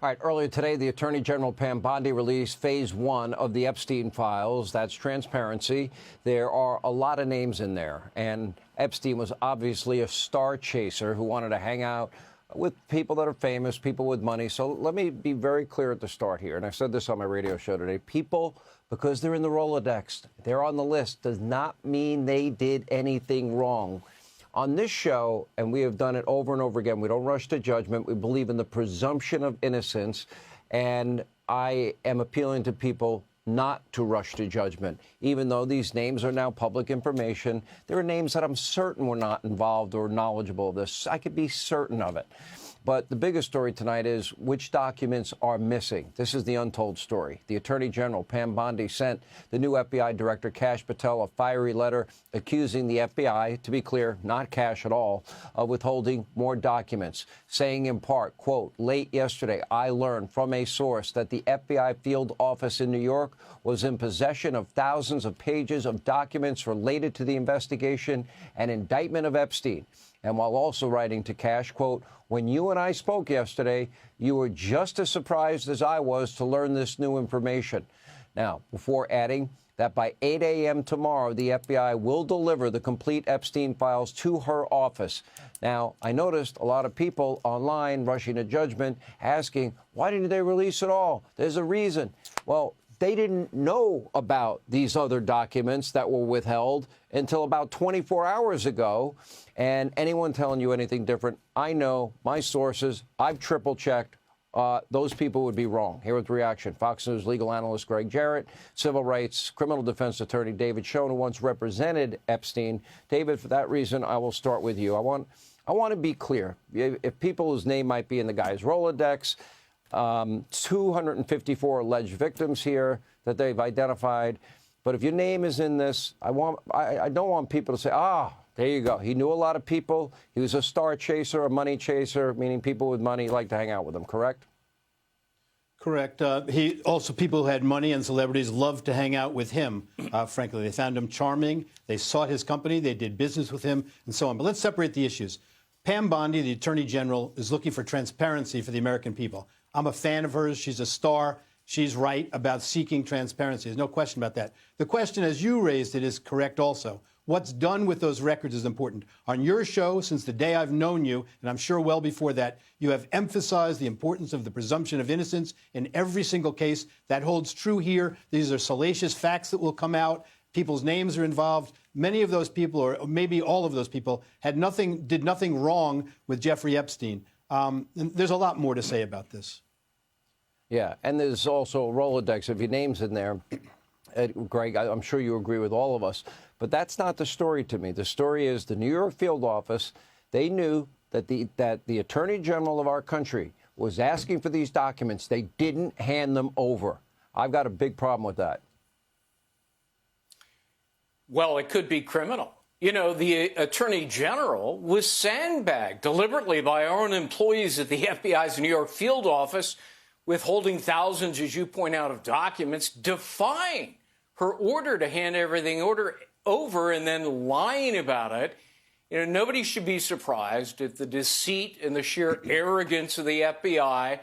All right, earlier today, the Attorney General Pam Bondi released phase one of the Epstein files. That's transparency. There are a lot of names in there. And Epstein was obviously a star chaser who wanted to hang out with people that are famous, people with money. So let me be very clear at the start here. And I said this on my radio show today. People, because they're in the Rolodex, they're on the list, does not mean they did anything wrong. On this show, and we have done it over and over again, we don't rush to judgment. We believe in the presumption of innocence. And I am appealing to people not to rush to judgment. Even though these names are now public information, there are names that I'm certain were not involved or knowledgeable of this. I could be certain of it. But the biggest story tonight is which documents are missing. This is the untold story. The Attorney General, Pam Bondi, sent the new FBI Director, Kash Patel, a fiery letter accusing the FBI, to be clear, not Kash at all, of withholding more documents, saying in part, quote, late yesterday, I learned from a source that the FBI field office in New York was in possession of thousands of pages of documents related to the investigation and indictment of Epstein. And while also writing to Kash, quote, when you and I spoke yesterday, you were just as surprised as I was to learn this new information. Now, before adding that by 8 a.m. tomorrow, the FBI will deliver the complete Epstein files to her office. Now, I noticed a lot of people online rushing to judgment asking, why didn't they release it all? There's a reason. Well, they didn't know about these other documents that were withheld until about 24 hours ago. And anyone telling you anything different, I know my sources, I've triple checked. Those people would be wrong. Here with the reaction, Fox News legal analyst Greg Jarrett, civil rights criminal defense attorney David Schoen, who once represented Epstein. David, for that reason, I will start with you. I want to be clear. If people whose name might be in the guy's Rolodex, 254 alleged victims here that they've identified. But if your name is in this, I don't want people to say, there you go. He knew a lot of people. He was a star chaser, a money chaser, meaning people with money like to hang out with him, correct? Correct. He also, people who had money and celebrities loved to hang out with him, frankly. They found him charming. They sought his company. They did business with him and so on. But let's separate the issues. Pam Bondi, the Attorney General, is looking for transparency for the American people. I'm a fan of hers. She's a star. She's right about seeking transparency. There's no question about that. The question, as you raised it, is correct also. What's done with those records is important. On your show, since the day I've known you, and I'm sure well before that, you have emphasized the importance of the presumption of innocence in every single case. That holds true here. These are salacious facts that will come out. People's names are involved. Many of those people, or maybe all of those people, did nothing wrong with Jeffrey Epstein. And there's a lot more to say about this. Yeah, and there's also a Rolodex. If your name's in there, Greg, I'm sure you agree with all of us. But that's not the story to me. The story is the New York field office, they knew that the Attorney General of our country was asking for these documents. They didn't hand them over. I've got a big problem with that. Well, it could be criminal. You know, the Attorney General was sandbagged deliberately by our own employees at the FBI's New York field office, withholding thousands, as you point out, of documents, defying her order to hand everything over and then lying about it. You know, nobody should be surprised at the deceit and the sheer arrogance of the FBI,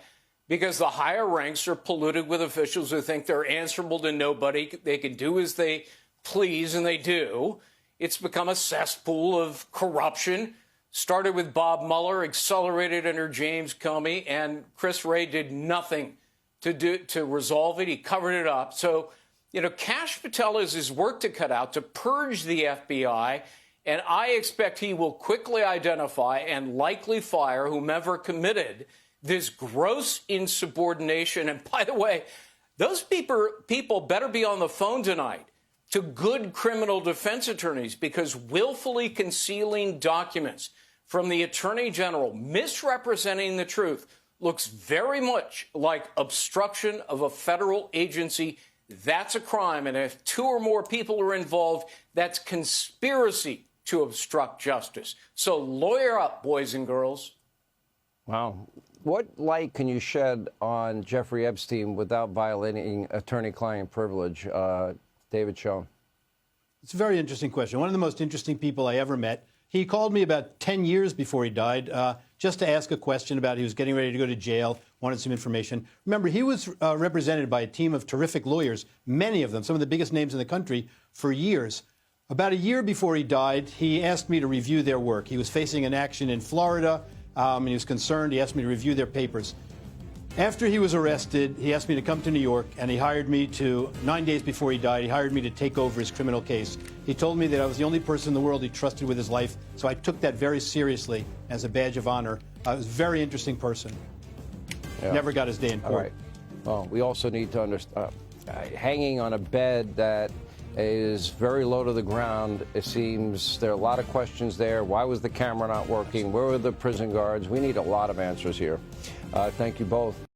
because the higher ranks are polluted with officials who think they're answerable to nobody. They can do as they please, and they do. It's become a cesspool of corruption. Started with Bob Mueller, accelerated under James Comey, and Chris Wray did nothing to resolve it. He covered it up. So, you know, Kash Patel has his work to cut out to purge the FBI, and I expect he will quickly identify and likely fire whomever committed this gross insubordination. And by the way, those people better be on the phone tonight to good criminal defense attorneys, because willfully concealing documents from the Attorney General, misrepresenting the truth, looks very much like obstruction of a federal agency. That's a crime. And if two or more people are involved, that's conspiracy to obstruct justice. So lawyer up, boys and girls. Wow. What light can you shed on Jeffrey Epstein without violating attorney-client privilege? David Schoen. It's a very interesting question. One of the most interesting people I ever met. He called me about 10 years before he died just to ask a question about he was getting ready to go to jail, wanted some information. Remember, he was represented by a team of terrific lawyers, many of them, some of the biggest names in the country, for years. About a year before he died, he asked me to review their work. He was facing an action in Florida, and he was concerned. He asked me to review their papers. After he was arrested, he asked me to come to New York, and he hired me to, 9 days before he died, he hired me to take over his criminal case. He told me that I was the only person in the world he trusted with his life, so I took that very seriously as a badge of honor. He was a very interesting person. Yeah. Never got his day in court. All right. Well, we also need to understand, hanging on a bed that is very low to the ground. It seems there are a lot of questions there. Why was the camera not working? Where were the prison guards? We need a lot of answers here. Thank you both.